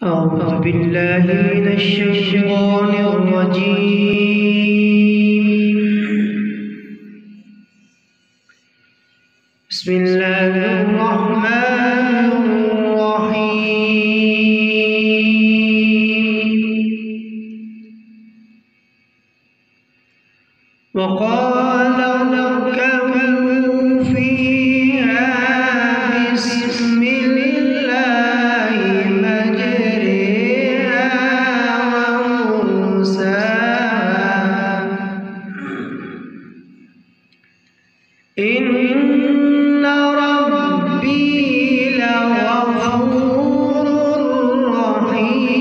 أعوذ بالله من الشيطان الرجيم. بسم الله الرحمن الرحيم. وقال اركبوا فيها بسم الله مجريها ومرساها إن ربي لغفور رحيم.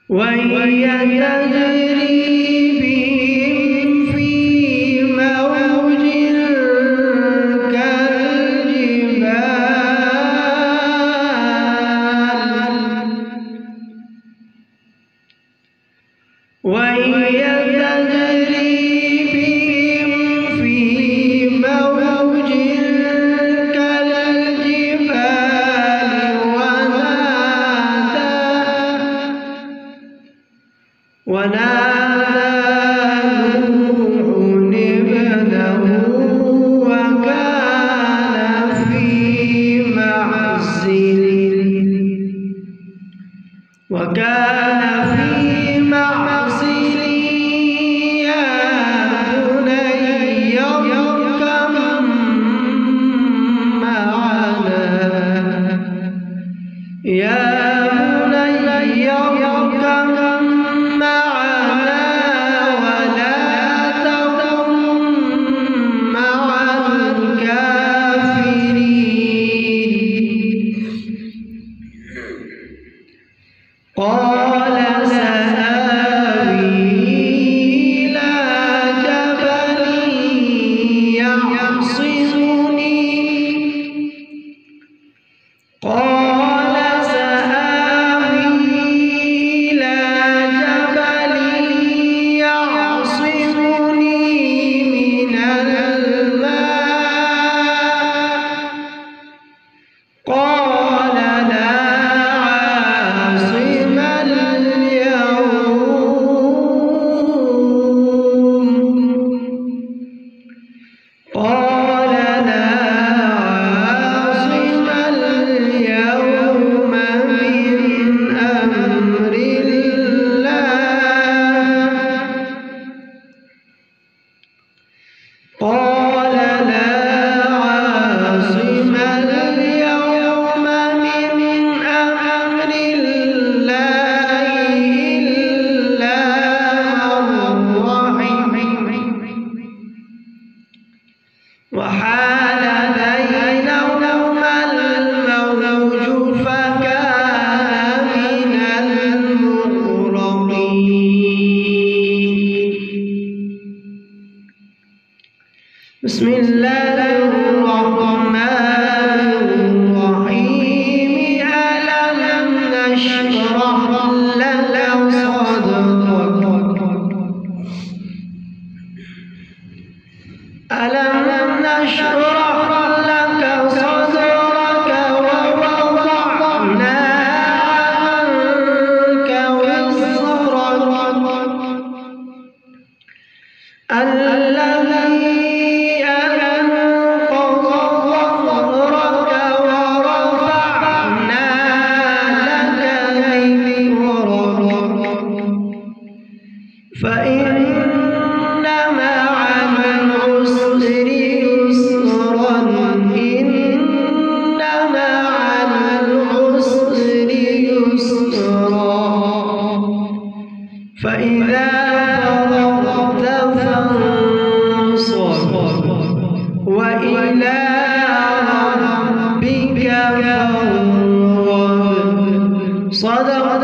وهي تجري بهم في موج كالجبال وهي تجري بهم في موج كالجبال ونادى نوح ابنه وكان في معزل يا بني اركب معنا ولا تكن مع الكافرين. قال سآوي إلى جبل يعصمني من الماء قال لا عاصم اليوم من أمر الله إلا من رحم وحال بينهما الموج فكان من المغرقين. بسم الله الرحمن الرحيم. ألم نشرح لك صدرك ووضعنا عنك وزرك الذي أنقض ظهرك ورفعنا لك ذكرك فإن مع العسر يسرا إن مع العسر يسرا فإذا فرغت فانصب وإلى ربك فارغب. صدق